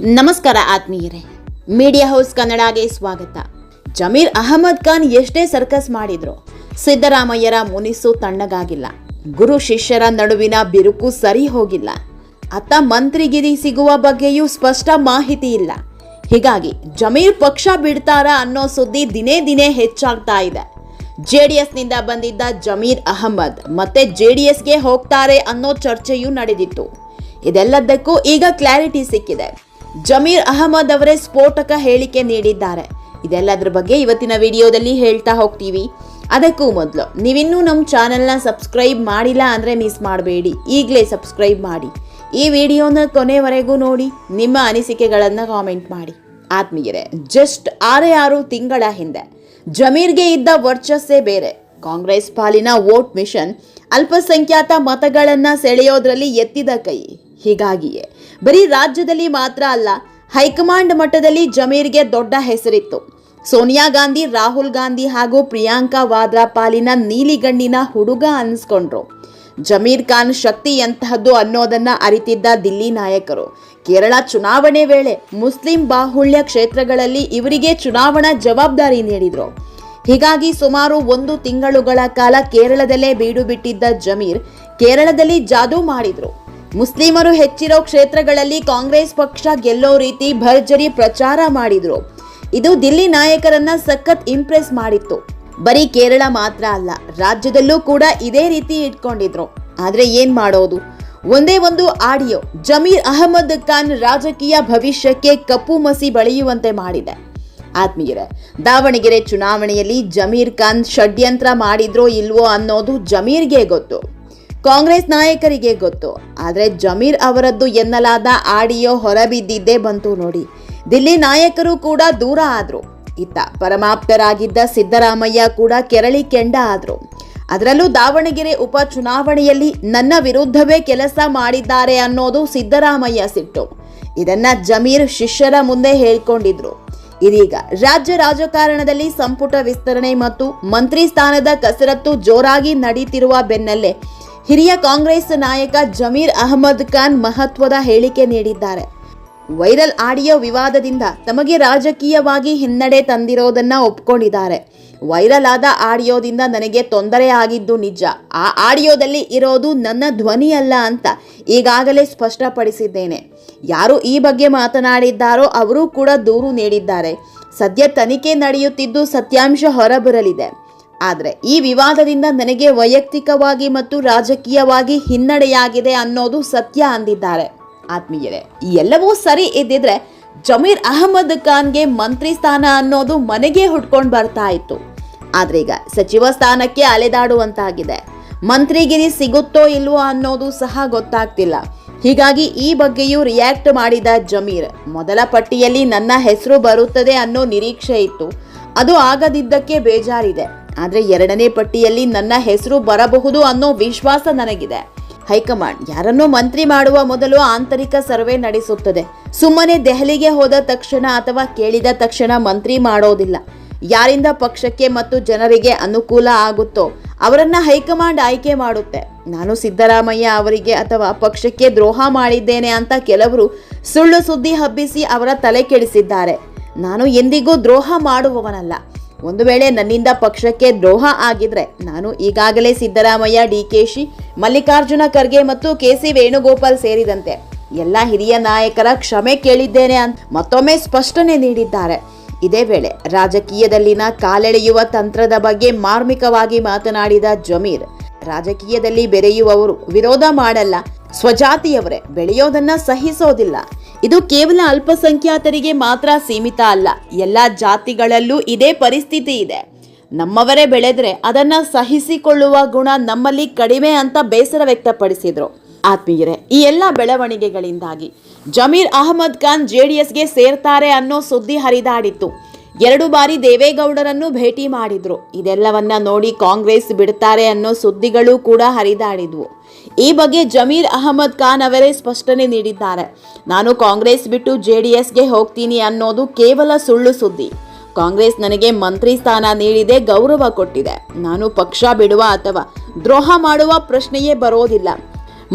ನಮಸ್ಕಾರ ಆತ್ಮೀಯರೇ, media house ಕನ್ನಡಗೆ ಸ್ವಾಗತ. ಜಮೀರ್ ಅಹಮದ್ ಖಾನ್ ಎಷ್ಟೇ ಸರ್ಕಸ್ ಮಾಡಿದ್ರು ಸಿದ್ದರಾಮಯ್ಯರ ಮುನಿಸು ತಣ್ಣಗಾಗಿಲ್ಲ. ಗುರು ಶಿಷ್ಯರ ನಡುವಿನ ಬಿರುಕು ಸರಿ ಹೋಗಿಲ್ಲ. ಅತ್ತ ಮಂತ್ರಿಗಿರಿ ಸಿಗುವ ಬಗ್ಗೆಯೂ ಸ್ಪಷ್ಟ ಮಾಹಿತಿ ಇಲ್ಲ. ಹೀಗಾಗಿ ಜಮೀರ್ ಪಕ್ಷ ಬಿಡ್ತಾರಾ ಅನ್ನೋ ಸುದ್ದಿ ದಿನೇ ದಿನೇ ಹೆಚ್ಚಾಗ್ತಾ ಇದೆ. ಜೆಡಿಎಸ್ನಿಂದ ಬಂದಿದ್ದ ಜಮೀರ್ ಅಹಮದ್ ಮತ್ತೆ ಜೆಡಿಎಸ್ಗೆ ಹೋಗ್ತಾರೆ ಅನ್ನೋ ಚರ್ಚೆಯೂ ನಡೆದಿತ್ತು. ಇದೆಲ್ಲದಕ್ಕೂ ಈಗ ಕ್ಲಾರಿಟಿ ಸಿಕ್ಕಿದೆ. ಜಮೀರ್ ಅಹಮದ್ ಅವರೇ ಸ್ಫೋಟಕ ಹೇಳಿಕೆ ನೀಡಿದ್ದಾರೆ. ಇದೆಲ್ಲದರ ಬಗ್ಗೆ ಇವತ್ತಿನ ವಿಡಿಯೋದಲ್ಲಿ ಹೇಳ್ತಾ ಹೋಗ್ತೀವಿ. ಅದಕ್ಕೂ ಮೊದಲು ನೀವಿನ್ನೂ ನಮ್ಮ ಚಾನೆಲ್ನ ಸಬ್ಸ್ಕ್ರೈಬ್ ಮಾಡಿಲ್ಲ ಅಂದರೆ ಮಿಸ್ ಮಾಡಬೇಡಿ, ಈಗಲೇ ಸಬ್ಸ್ಕ್ರೈಬ್ ಮಾಡಿ. ಈ ವಿಡಿಯೋನ ಕೊನೆವರೆಗೂ ನೋಡಿ, ನಿಮ್ಮ ಅನಿಸಿಕೆಗಳನ್ನು ಕಾಮೆಂಟ್ ಮಾಡಿ. ಆತ್ಮೀಯರೇ, ಜಸ್ಟ್ 6 ತಿಂಗಳ ಹಿಂದೆ ಜಮೀರ್ಗೆ ಇದ್ದ ವರ್ಚಸ್ಸೇ ಬೇರೆ. ಕಾಂಗ್ರೆಸ್ ಪಾಲಿನ ವೋಟ್ ಮಿಷನ್ ಅಲ್ಪಸಂಖ್ಯಾತ ಮತಗಳನ್ನು ಸೆಳೆಯೋದ್ರಲ್ಲಿ ಎತ್ತಿದ ಕೈ. ಹೀಗಾಗಿಯೇ ಬರೀ ರಾಜ್ಯದಲ್ಲಿ ಮಾತ್ರ ಅಲ್ಲ, ಹೈಕಮಾಂಡ್ ಮಟ್ಟದಲ್ಲಿ ಜಮೀರ್ಗೆ ದೊಡ್ಡ ಹೆಸರಿತ್ತು. ಸೋನಿಯಾ ಗಾಂಧಿ, ರಾಹುಲ್ ಗಾಂಧಿ ಹಾಗೂ ಪ್ರಿಯಾಂಕಾ ವಾದ್ರಾ ಪಾಲಿನ ನೀಲಿಗಣ್ಣಿನ ಹುಡುಗ ಅನಿಸ್ಕೊಂಡ್ರು. ಜಮೀರ್ ಖಾನ್ ಶಕ್ತಿ ಎಂತಹದ್ದು ಅನ್ನೋದನ್ನ ಅರಿತಿದ್ದ ದಿಲ್ಲಿ ನಾಯಕರು ಕೇರಳ ಚುನಾವಣೆ ವೇಳೆ ಮುಸ್ಲಿಂ ಬಾಹುಳ್ಯ ಕ್ಷೇತ್ರಗಳಲ್ಲಿ ಇವರಿಗೆ ಚುನಾವಣಾ ಜವಾಬ್ದಾರಿ ನೀಡಿದ್ರು. ಹೀಗಾಗಿ ಸುಮಾರು 1 ತಿಂಗಳುಗಳ ಕಾಲ ಕೇರಳದಲ್ಲೇ ಬೀಡು ಬಿಟ್ಟಿದ್ದ ಜಮೀರ್ ಕೇರಳದಲ್ಲಿ ಜಾದೂ ಮಾಡಿದ್ರು. ಮುಸ್ಲಿಮರು ಹೆಚ್ಚಿರೋ ಕ್ಷೇತ್ರಗಳಲ್ಲಿ ಕಾಂಗ್ರೆಸ್ ಪಕ್ಷ ಗೆಲ್ಲೋ ರೀತಿ ಭರ್ಜರಿ ಪ್ರಚಾರ ಮಾಡಿದ್ರು. ಇದು ದಿಲ್ಲಿ ನಾಯಕರನ್ನ ಸಖತ್ ಇಂಪ್ರೆಸ್ ಮಾಡಿತ್ತು. ಬರೀ ಕೇರಳ ಮಾತ್ರ ಅಲ್ಲ, ರಾಜ್ಯದಲ್ಲೂ ಕೂಡ ಇದೇ ರೀತಿ ಇಟ್ಕೊಂಡಿದ್ರು. ಆದ್ರೆ ಏನ್ ಮಾಡೋದು, ಒಂದೇ ಒಂದು ಆಡಿಯೋ ಜಮೀರ್ ಅಹಮದ್ ಖಾನ್ ರಾಜಕೀಯ ಭವಿಷ್ಯಕ್ಕೆ ಕಪ್ಪು ಮಸಿ ಬಳಿಯುವಂತೆ ಮಾಡಿದೆ. ಆತ್ಮೀಯರೇ, ದಾವಣಗೆರೆ ಚುನಾವಣೆಯಲ್ಲಿ ಜಮೀರ್ ಖಾನ್ ಷಡ್ಯಂತ್ರ ಮಾಡಿದ್ರೋ ಇಲ್ವೋ ಅನ್ನೋದು ಜಮೀರ್ಗೆ ಗೊತ್ತು, ಕಾಂಗ್ರೆಸ್ ನಾಯಕರಿಗೆ ಗೊತ್ತು. ಆದರೆ ಜಮೀರ್ ಅವರದ್ದು ಎನ್ನಲಾದ ಆಡಿಯೋ ಹೊರಬಿದ್ದಿದ್ದೇ ಬಂತು ನೋಡಿ. ದಿಲ್ಲಿ ನಾಯಕರು ಕೂಡ ದೂರ ಆದ್ರು. ಇತ್ತ ಪರಮಾಪ್ತರಾಗಿದ್ದ ಸಿದ್ದರಾಮಯ್ಯ ಕೂಡ ಕೆರಳಿ ಕೆಂಡ ಆದ್ರು. ಅದರಲ್ಲೂ ದಾವಣಗೆರೆ ಉಪ ಚುನಾವಣೆಯಲ್ಲಿ ನನ್ನ ವಿರುದ್ಧವೇ ಕೆಲಸ ಮಾಡಿದ್ದಾರೆ ಅನ್ನೋದು ಸಿದ್ದರಾಮಯ್ಯ ಸಿಟ್ಟು. ಇದನ್ನ ಜಮೀರ್ ಶಿಷ್ಯರ ಮುಂದೆ ಹೇಳ್ಕೊಂಡಿದ್ರು. ಇದೀಗ ರಾಜ್ಯ ರಾಜಕಾರಣದಲ್ಲಿ ಸಂಪುಟ ವಿಸ್ತರಣೆ ಮತ್ತು ಮಂತ್ರಿ ಸ್ಥಾನದ ಕಸರತ್ತು ಜೋರಾಗಿ ನಡೀತಿರುವ ಬೆನ್ನಲ್ಲೇ ಹಿರಿಯ ಕಾಂಗ್ರೆಸ್ ನಾಯಕ ಜಮೀರ್ ಅಹಮದ್ ಖಾನ್ ಮಹತ್ವದ ಹೇಳಿಕೆ ನೀಡಿದ್ದಾರೆ. ವೈರಲ್ ಆಡಿಯೋ ವಿವಾದದಿಂದ ತಮಗೆ ರಾಜಕೀಯವಾಗಿ ಹಿನ್ನಡೆ ತಂದಿರೋದನ್ನ ಒಪ್ಕೊಂಡಿದ್ದಾರೆ. ವೈರಲ್ ಆದ ಆಡಿಯೋದಿಂದ ನನಗೆ ತೊಂದರೆ ಆಗಿದ್ದು ನಿಜ. ಆ ಆಡಿಯೋದಲ್ಲಿ ಇರೋದು ನನ್ನ ಧ್ವನಿ ಅಲ್ಲ ಅಂತ ಈಗಾಗಲೇ ಸ್ಪಷ್ಟಪಡಿಸಿದ್ದೇನೆ. ಯಾರು ಈ ಬಗ್ಗೆ ಮಾತನಾಡಿದ್ದಾರೋ ಅವರು ಕೂಡ ದೂರು ನೀಡಿದ್ದಾರೆ. ಸದ್ಯ ತನಿಖೆ ನಡೆಯುತ್ತಿದ್ದು ಸತ್ಯಾಂಶ ಹೊರಬರಲಿದೆ. ಆದರೆ ಈ ವಿವಾದದಿಂದ ನನಗೆ ವೈಯಕ್ತಿಕವಾಗಿ ಮತ್ತು ರಾಜಕೀಯವಾಗಿ ಹಿನ್ನಡೆಯಾಗಿದೆ ಅನ್ನೋದು ಸತ್ಯ ಅಂದಿದ್ದಾರೆ. ಆತ್ಮೀಯರೇ, ಈ ಎಲ್ಲವೂ ಸರಿ ಇದ್ದಿದ್ರೆ ಜಮೀರ್ ಅಹಮದ್ ಖಾನ್ಗೆ ಮಂತ್ರಿ ಸ್ಥಾನ ಅನ್ನೋದು ಮನೆಗೆ ಹುಡ್ಕೊಂಡು ಬರ್ತಾ ಇತ್ತು. ಆದ್ರೆ ಈಗ ಸಚಿವ ಸ್ಥಾನಕ್ಕೆ ಅಲೆದಾಡುವಂತಾಗಿದೆ. ಮಂತ್ರಿಗಿರಿ ಸಿಗುತ್ತೋ ಇಲ್ವೋ ಅನ್ನೋದು ಸಹ ಗೊತ್ತಾಗ್ತಿಲ್ಲ. ಹೀಗಾಗಿ ಈ ಬಗ್ಗೆಯೂ ರಿಯಾಕ್ಟ್ ಮಾಡಿದ ಜಮೀರ್, ಮೊದಲ ಪಟ್ಟಿಯಲ್ಲಿ ನನ್ನ ಹೆಸರು ಬರುತ್ತದೆ ಅನ್ನೋ ನಿರೀಕ್ಷೆ ಇತ್ತು, ಅದು ಆಗದಿದ್ದಕ್ಕೆ ಬೇಜಾರಿದೆ. ಆದರೆ 2ನೇ ಪಟ್ಟಿಯಲ್ಲಿ ನನ್ನ ಹೆಸರು ಬರಬಹುದು ಅನ್ನೋ ವಿಶ್ವಾಸ ನನಗಿದೆ. ಹೈಕಮಾಂಡ್ ಯಾರನ್ನೋ ಮಂತ್ರಿ ಮಾಡುವ ಮೊದಲು ಆಂತರಿಕ ಸರ್ವೆ ನಡೆಸುತ್ತದೆ. ಸುಮ್ಮನೆ ದೆಹಲಿಗೆ ಹೋದ ತಕ್ಷಣ ಅಥವಾ ಕೇಳಿದ ತಕ್ಷಣ ಮಂತ್ರಿ ಮಾಡೋದಿಲ್ಲ. ಯಾರಿಂದ ಪಕ್ಷಕ್ಕೆ ಮತ್ತು ಜನರಿಗೆ ಅನುಕೂಲ ಆಗುತ್ತೋ ಅವರನ್ನ ಹೈಕಮಾಂಡ್ ಆಯ್ಕೆ ಮಾಡುತ್ತೆ. ನಾನು ಸಿದ್ದರಾಮಯ್ಯ ಅವರಿಗೆ ಅಥವಾ ಪಕ್ಷಕ್ಕೆ ದ್ರೋಹ ಮಾಡಿದ್ದೇನೆ ಅಂತ ಕೆಲವರು ಸುಳ್ಳು ಸುದ್ದಿ ಹಬ್ಬಿಸಿ ಅವರ ತಲೆ ಕೆಡಿಸಿದ್ದಾರೆ. ನಾನು ಎಂದಿಗೂ ದ್ರೋಹ ಮಾಡುವವನಲ್ಲ. ಒಂದು ವೇಳೆ ನನ್ನಿಂದ ಪಕ್ಷಕ್ಕೆ ದ್ರೋಹ ಆಗಿದ್ರೆ ನಾನು ಈಗಾಗಲೇ ಸಿದ್ದರಾಮಯ್ಯ, ಡಿಕೆಶಿ, ಮಲ್ಲಿಕಾರ್ಜುನ ಖರ್ಗೆ ಮತ್ತು ಕೆಸಿ ವೇಣುಗೋಪಾಲ್ ಸೇರಿದಂತೆ ಎಲ್ಲ ಹಿರಿಯ ನಾಯಕರ ಕ್ಷಮೆ ಕೇಳಿದ್ದೇನೆ ಅಂತ ಮತ್ತೊಮ್ಮೆ ಸ್ಪಷ್ಟನೆ ನೀಡಿದ್ದಾರೆ. ಇದೇ ವೇಳೆ ರಾಜಕೀಯದಲ್ಲಿನ ಕಾಲೆಳೆಯುವ ತಂತ್ರದ ಬಗ್ಗೆ ಮಾರ್ಮಿಕವಾಗಿ ಮಾತನಾಡಿದ ಜಮೀರ್, ರಾಜಕೀಯದಲ್ಲಿ ಬೆರೆಯುವವರು ವಿರೋಧ ಮಾಡಲ್ಲ, ಸ್ವಜಾತಿಯವರೇ ಬೆಳೆಯೋದನ್ನ ಸಹಿಸೋದಿಲ್ಲ. ಇದು ಕೇವಲ ಅಲ್ಪಸಂಖ್ಯಾತರಿಗೆ ಮಾತ್ರ ಸೀಮಿತ ಅಲ್ಲ, ಎಲ್ಲ ಜಾತಿಗಳಲ್ಲೂ ಇದೇ ಪರಿಸ್ಥಿತಿ ಇದೆ. ನಮ್ಮವರೇ ಬೆಳೆದ್ರೆ ಅದನ್ನ ಸಹಿಸಿಕೊಳ್ಳುವ ಗುಣ ನಮ್ಮಲ್ಲಿ ಕಡಿಮೆ ಅಂತ ಬೇಸರ ವ್ಯಕ್ತಪಡಿಸಿದ್ರು. ಆತ್ಮೀಯರೇ, ಈ ಎಲ್ಲ ಬೆಳವಣಿಗೆಗಳಿಂದಾಗಿ ಜಮೀರ್ ಅಹಮದ್ ಖಾನ್ ಜೆಡಿಎಸ್ಗೆ ಸೇರ್ತಾರೆ ಅನ್ನೋ ಸುದ್ದಿ ಹರಿದಾಡಿತ್ತು. 2 ಬಾರಿ ದೇವೇಗೌಡರನ್ನು ಭೇಟಿ ಮಾಡಿದ್ರು. ಇದೆಲ್ಲವನ್ನ ನೋಡಿ ಕಾಂಗ್ರೆಸ್ ಬಿಡ್ತಾರೆ ಅನ್ನೋ ಸುದ್ದಿಗಳು ಕೂಡ ಹರಿದಾಡಿದ್ವು. ಈ ಬಗ್ಗೆ ಜಮೀರ್ ಅಹಮದ್ ಖಾನ್ ಅವರೇ ಸ್ಪಷ್ಟನೆ ನೀಡಿದ್ದಾರೆ. ನಾನು ಕಾಂಗ್ರೆಸ್ ಬಿಟ್ಟು ಜೆಡಿಎಸ್ಗೆ ಹೋಗ್ತೀನಿ ಅನ್ನೋದು ಕೇವಲ ಸುಳ್ಳು ಸುದ್ದಿ. ಕಾಂಗ್ರೆಸ್ ನನಗೆ ಮಂತ್ರಿ ಸ್ಥಾನ ನೀಡಿದೆ, ಗೌರವ ಕೊಟ್ಟಿದೆ. ನಾನು ಪಕ್ಷ ಬಿಡುವ ಅಥವಾ ದ್ರೋಹ ಮಾಡುವ ಪ್ರಶ್ನೆಯೇ ಬರೋದಿಲ್ಲ.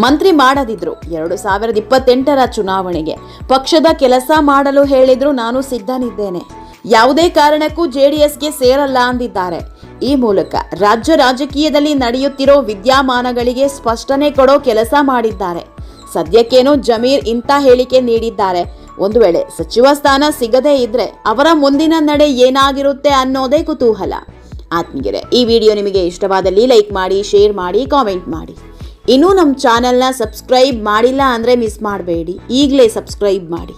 ಮಂತ್ರಿ ಮಾಡದಿದ್ರು 2028ರ ಚುನಾವಣೆಗೆ ಪಕ್ಷದ ಕೆಲಸ ಮಾಡಲು ಹೇಳಿದ್ರು ನಾನು ಸಿದ್ಧನಿದ್ದೇನೆ. ಯಾವುದೇ ಕಾರಣಕ್ಕೂ JDSಗೆ ಸೇರಲ್ಲ ಅಂದಿದ್ದಾರೆ. ಈ ಮೂಲಕ ರಾಜ್ಯ ರಾಜಕೀಯದಲ್ಲಿ ನಡೆಯುತ್ತಿರೋ ವಿದ್ಯಮಾನಗಳಿಗೆ ಸ್ಪಷ್ಟನೆ ಕೊಡೋ ಕೆಲಸ ಮಾಡಿದ್ದಾರೆ. ಸದ್ಯಕ್ಕೇನು ಜಮೀರ್ ಇಂಥ ಹೇಳಿಕೆ ನೀಡಿದ್ದಾರೆ. ಒಂದು ವೇಳೆ ಸಚಿವ ಸ್ಥಾನ ಸಿಗದೇ ಇದ್ರೆ ಅವರ ಮುಂದಿನ ನಡೆ ಏನಾಗಿರುತ್ತೆ ಅನ್ನೋದೇ ಕುತೂಹಲ. ಆತ್ಮೀಯರೇ, ಈ ವಿಡಿಯೋ ನಿಮಗೆ ಇಷ್ಟವಾದಲ್ಲಿ ಲೈಕ್ ಮಾಡಿ, ಶೇರ್ ಮಾಡಿ, ಕಾಮೆಂಟ್ ಮಾಡಿ. ಇನ್ನೂ ನಮ್ಮ ಚಾನೆಲ್ನ ಸಬ್ಸ್ಕ್ರೈಬ್ ಮಾಡಿಲ್ಲ ಅಂದರೆ ಮಿಸ್ ಮಾಡಬೇಡಿ, ಈಗಲೇ ಸಬ್ಸ್ಕ್ರೈಬ್ ಮಾಡಿ.